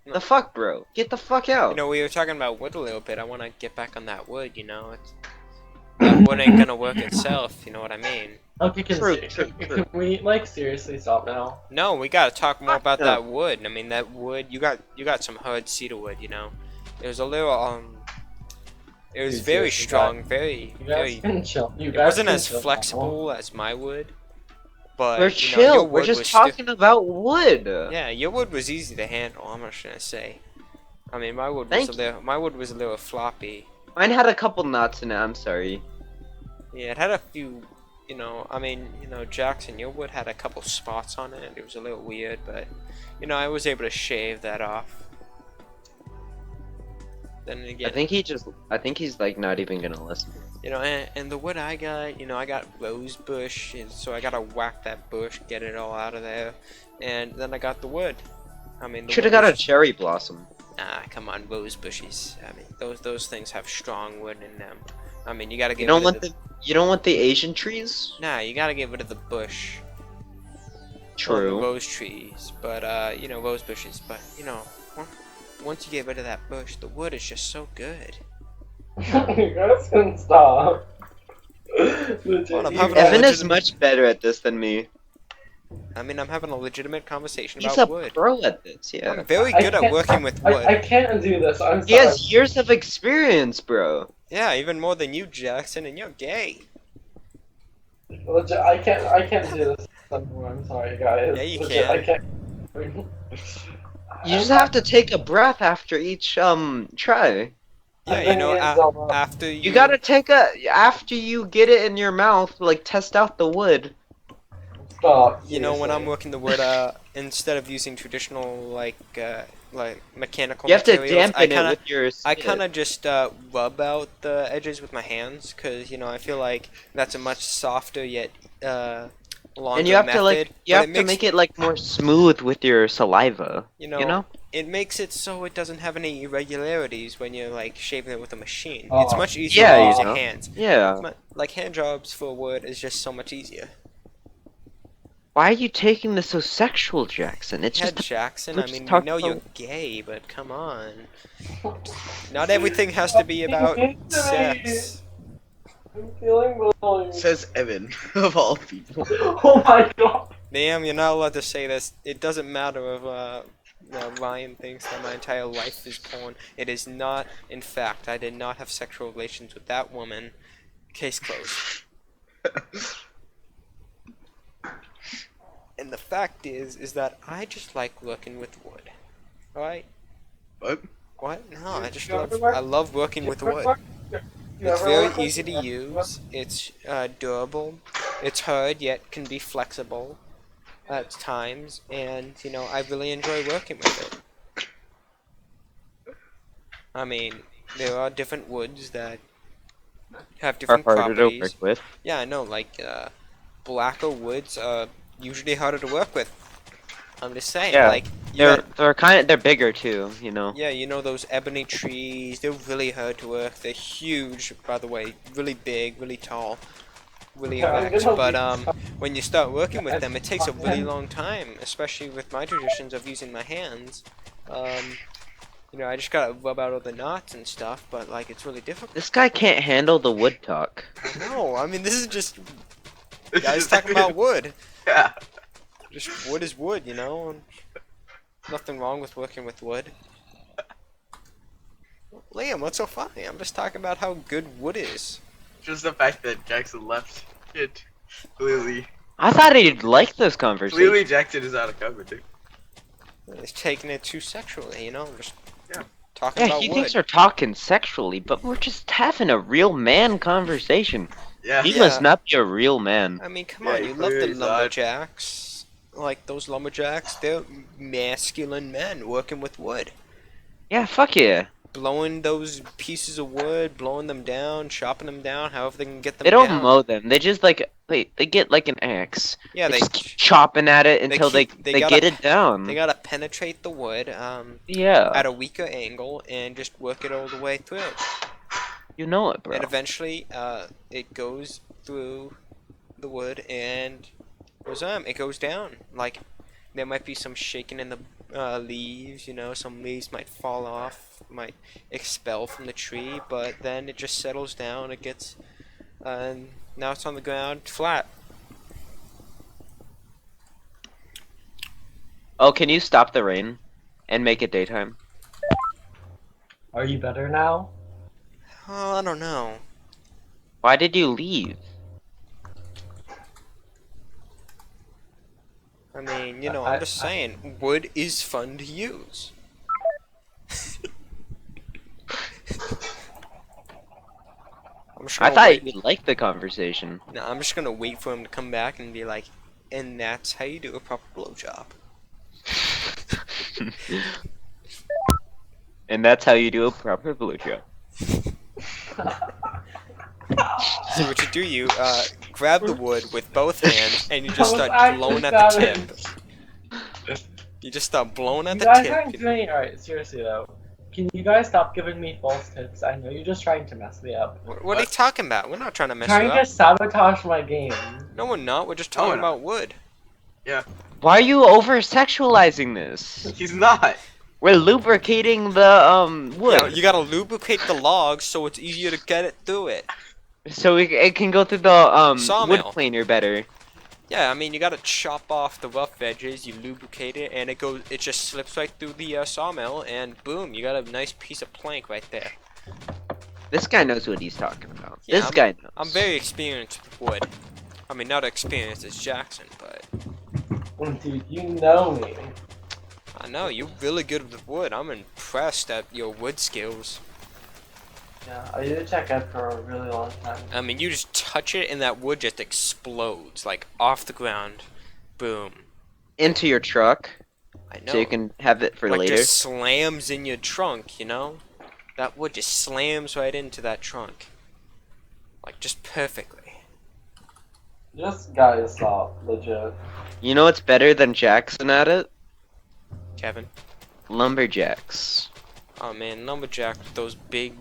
No. The fuck, bro? Get the fuck out. We were talking about wood a little bit. I want to get back on that wood. That wood ain't gonna work itself. You know what I mean? Okay, True, true, true. can we like seriously stop now? No, we gotta talk more Fuck about no. that wood. I mean, that wood. You got some hard cedar wood. It was a little It was Dude, very seriously, strong. Very you guys very. can chill. You It guys wasn't can as chill now. flexible as my wood, We're but your chill. We're wood just was still. talking about wood. Yeah, your wood was easy to handle. I'm just gonna say. I mean, Thank you. my wood was a little floppy. Mine had a couple knots in it. I'm sorry. Yeah, it had a few. I mean, Jackson, your wood had a couple spots on it. It was a little weird, but I was able to shave that off. Then again, I think he's like not even gonna listen. and the wood I got, I got rose bush, and so I gotta whack that bush, get it all out of there, and then I got the wood. I mean, the Should have wood got a was, cherry blossom. come on, rose bushes. I mean, those things have strong wood in them. I mean, you gotta You get don't rid of want you don't want the Asian trees? Nah, you gotta get rid of the bush. Well, the True. rose trees, but rose bushes. But on- once you get rid of that bush, the wood is just so good. You guys can stop. Well, I'm You having a Evan is legitimate- much better at this than me. I mean, I'm having a legitimate conversation He's about a wood. pro at this, yeah. I'm very I good at can't- working with wood. I can't do this. I'm He sorry. has years of experience, bro. Yeah, even more than you, Jackson, and you're gay. Legit, I can't do this anymore. I'm sorry, guys. Yeah, you Legit, can. I can't. You just have to take a breath after each try. Yeah, I think it's after You gotta take a after you get it in your mouth, like test out the wood. Stop. when I'm seriously. working the wood, instead of using traditional like mechanical You have to materials, dampen it with your I spit. kind of just rub out the edges with my hands because I feel like that's a much softer yet longer And you have method. to like you but have to make it like more smooth with your saliva. you You know? it makes it so it doesn't have any irregularities when you're like shaving it with a machine. Oh. It's much easier Yeah, to you use your know. hands. Yeah. Like hand jobs for wood is just so much easier. Why are you taking this so sexual, Jackson? It's Yeah, just Jackson. we're I just mean, we talking know about- you're gay, but come on. Not everything has to be about sex. I'm feeling bullied. Says Evan, of all people. Oh my god. Damn, you're not allowed to say this. It doesn't matter if Ryan thinks that my entire life is porn. It is not. In fact, I did not have sexual relations with that woman. Case closed. And the fact is that I just like working with wood. Alright? What? What? No, I love working with wood. You It's ever very work with- easy to use. It's durable. It's hard yet can be flexible at times, and I really enjoy working with it. I mean, there are different woods that have are different harder to properties. work with. Yeah, I know. Like blacker woods are usually harder to work with. I'm just saying. Yeah, Like you got- They're bigger too, you know. Yeah, those ebony trees, they're really hard to work. They're huge, by the way, really big, really tall, really Yeah, I'm erect. gonna But be- when you start working with them, it takes a really long time, especially with my traditions of using my hands. I just gotta rub out all the knots and stuff, but like it's really difficult. This guy can't handle the wood talk. No, I mean this is just guys talking about wood. Yeah. Just wood is wood, and nothing wrong with working with wood. Liam, what's so funny? I'm just talking about how good wood is. Just the fact that Jackson left it. Clearly. I thought he'd like this conversation. Clearly Jackson is out of cover, dude. He's taking it too sexually, just Yeah. talking Yeah, about he wood. thinks we're talking sexually, but we're just having a real man conversation. Yeah. He Yeah. must not be a real man. I mean, come Yeah, on, he you love the clearly is not. lumberjacks. Like those lumberjacks, they're masculine men working with wood. Yeah, fuck yeah. Blowing those pieces of wood, blowing them down, chopping them down, however they can get them They don't down. mow them. They just they get like an axe. Yeah, They they just keep chopping at it they until they keep- they they gotta- get it down. They gotta penetrate the wood Yeah, at a weaker angle and just work it all the way through. you know it, bro. And eventually, it goes through the wood and it goes down. Like there might be some shaking in the leaves, you know, some leaves might fall off, might expel from the tree, but then it just settles down, it gets, and now it's on the ground flat. Oh, can you stop the rain and make it daytime? Are you better now? Oh, I don't know. Why did you leave? I mean, you know, I- I'm just saying, wood is fun to use. I'm just I gonna thought wait. you liked the conversation. No, I'm just gonna wait for him to come back and be like, and that's how you do a proper blowjob. And that's how you do a proper blowjob. So what you do, you grab the wood with both hands and you That just was start actually blowing at the savage. tip. You just start blowing at You the guys tip. aren't doing it right, seriously though. Can you guys stop giving me false tips? I know you're just trying to mess me up. What are you talking about? We're not trying to mess Trying you to up. sabotage my game. No, we're not. We're just No, we're talking not. about wood. Why are you over sexualizing this? He's not. We're lubricating the wood, Yeah, you gotta lubricate the logs so it's easier to get it through it. so it can go through the wood Sawmill. planer better. Yeah, I mean you gotta chop off the rough edges, you lubricate it, and it just slips right through the sawmill, and boom, you got a nice piece of plank right there. This guy knows what he's talking about. Yeah, This guy knows. I'm very experienced with wood. I mean, not experienced as Jackson, but Dude, you know me. I know you're really good with wood. I'm impressed at your wood skills. Yeah, I used to check Ed for a really long time. I mean, you just touch it and that wood just explodes, like off the ground. Boom. Into your truck, I know. so you can have it for like later. just slams in your trunk, you know? That wood just slams right into that trunk. Like just perfectly. This guy is not legit. You know what's better than Jackson at it? Kevin. Lumberjacks. Oh man, lumberjack with those big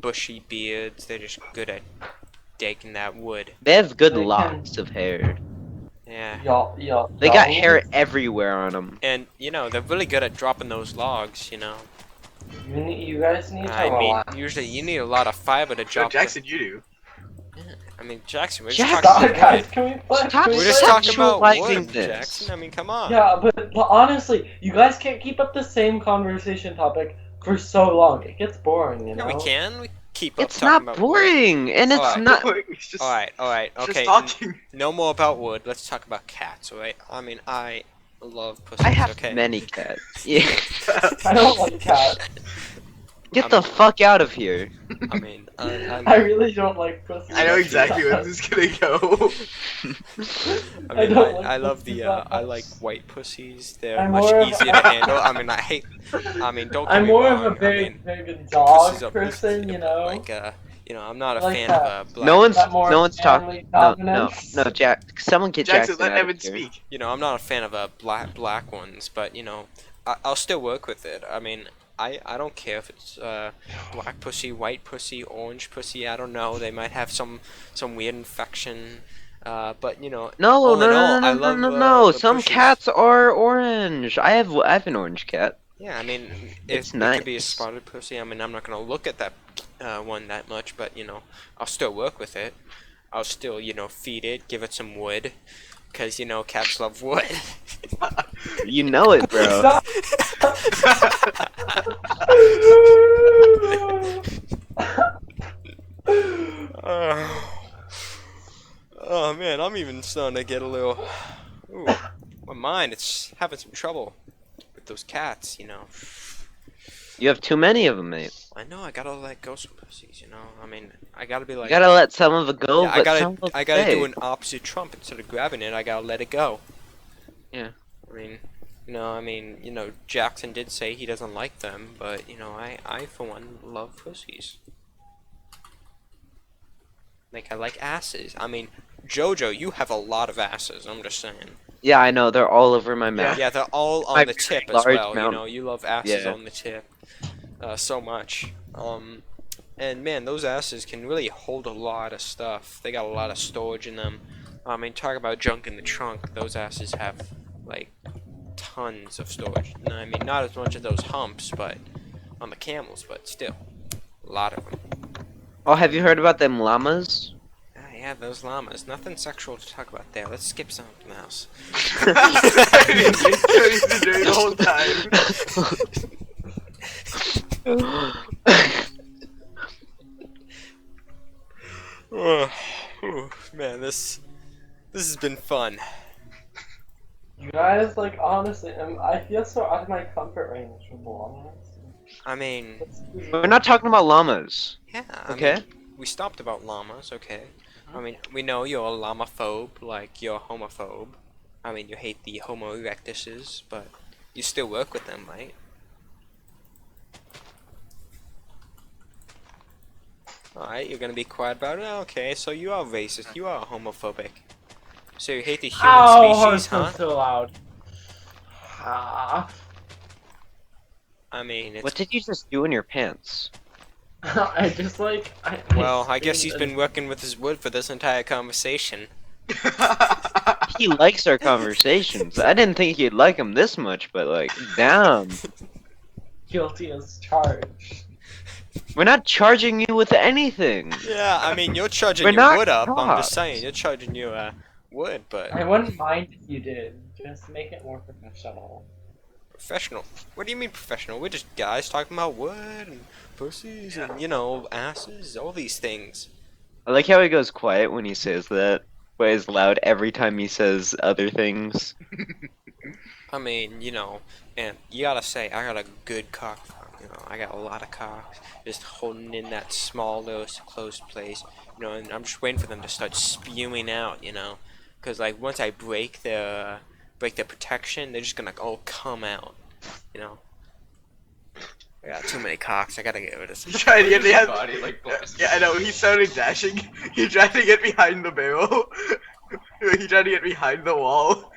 bushy beards, they're just good at digging that wood. They have good They can- locks of hair. Yeah. Y'all. They got hair everywhere on them. And, you know, they're really good at dropping those logs, you know? You guys need to I mean, relax. usually you need a lot of fiber to No, drop. Jackson, you do. I mean, Jackson, we're just Jackson! talking Stop, about guys. wood. Can we play? Stop can we We're just play? talking about sexualizing wood, this. Jackson. I mean, come on. Yeah, but honestly, you guys can't keep up the same conversation topic for so long. It gets boring, you know. Yeah, we can. We keep up It's talking not about wood. boring, and it's Alright. not. He's just, Alright, just okay. talking. No more about wood. Let's talk about cats, alright? I mean, I love pussies, I have okay? many cats. Yeah. I don't like cats. Get I the mean- fuck out of here. I mean, I really don't like pussy. I know exactly where this is gonna go. I I mean, don't I like love pussies the, that I much. like white pussies. They're I'm much more of easier to handle. I mean, I mean, don't get I'm me more wrong. of a I mean, big dog pussies are person, easy, you but, know. like, you know, I'm not a Like fan that. of black. No one's That more no one's talking. family No, dominance. no, Jack. Someone get Jackson, Jackson let out Evan of here. speak. You know, I'm not a fan of black ones, but you know, I'll still work with it. I mean, I don't care if it's black pussy, white pussy, orange pussy. I don't know. They might have some weird infection. But you know, No, all no, in no, all, no, I no, love, no, no. the Some pushes. cats are orange. I have an orange cat. Yeah, I mean, It's it could be a nice. spotted pussy. I mean, I'm not gonna look at that one that much, but you know, I'll still work with it. I'll still, you know, feed it, give it some wood, cause you know, cats love wood. You know it, bro. Stop. Oh man, I'm even starting to get a little. Ooh, my mind, it's having some trouble with those cats, you know. You have too many of them, mate. I know, I gotta let go some pussies, you know. I mean, I gotta be You like. gotta let some of it go, Yeah, but some will I gotta stay. do an opposite Trump. Instead of grabbing it, I gotta let it go. Yeah. I mean, you know, Jackson did say he doesn't like them, but you know, I for one love pussies. Like I like asses. I mean, Jojo, you have a lot of asses. I'm just saying. Yeah, I know. They're all over my mouth. Yeah, they're all on My the very tip as large well. You mouth. know, you love asses Yeah. on the tip, so much. And man, those asses can really hold a lot of stuff. They got a lot of storage in them. I mean, talk about junk in the trunk. Those asses have like tons of storage. No, I mean, not as much of those humps, but on the camels, but still, a lot of them. Oh, have you heard about them llamas? Ah, yeah, those llamas. Nothing sexual to talk about there. Let's skip something else. You're doing the whole time. Oh, man, this has been fun. You guys, like, honestly, I feel so out of my comfort range with llamas. I mean, We're not talking about llamas, yeah. I okay? mean, we stopped about llamas, okay. I mean, we know you're a llama-phobe, like you're a homophobe. I mean, you hate the Homo erectuses, but you still work with them, right? Alright, you're gonna be quiet about it? Okay, so you are racist, you are homophobic. So you hate the human Ow, species, I'm huh? so loud. Ah. I mean, it's... What did you just do in your pants? I just like. Well, I guess he's been working with his wood for this entire conversation. He likes our conversations. I didn't think he'd like them this much, but like, damn. guilty as charged. We're not charging you with anything. Yeah, I mean, you're charging We're your not wood up, I'm cops. just saying, you're charging your, wood, but... I wouldn't mind if you did. Just make it more professional. Professional? What do you mean professional? We're just guys talking about wood and pussies and, you know, asses, all these things. I like how he goes quiet when he says that, but is loud every time he says other things. I mean, you know, and you gotta say, I got a good cock, you know, I got a lot of cocks, just holding in that small little closed place, you know, and I'm just waiting for them to start spewing out, you know, because, like, once I break the protection, they're just gonna all come out, you know. I got too many cocks, I gotta get rid of some. He's trying to get behind. Body like blast. Yeah, I know. He sounded dashing. He tried to get behind the barrel. He tried to get behind the wall.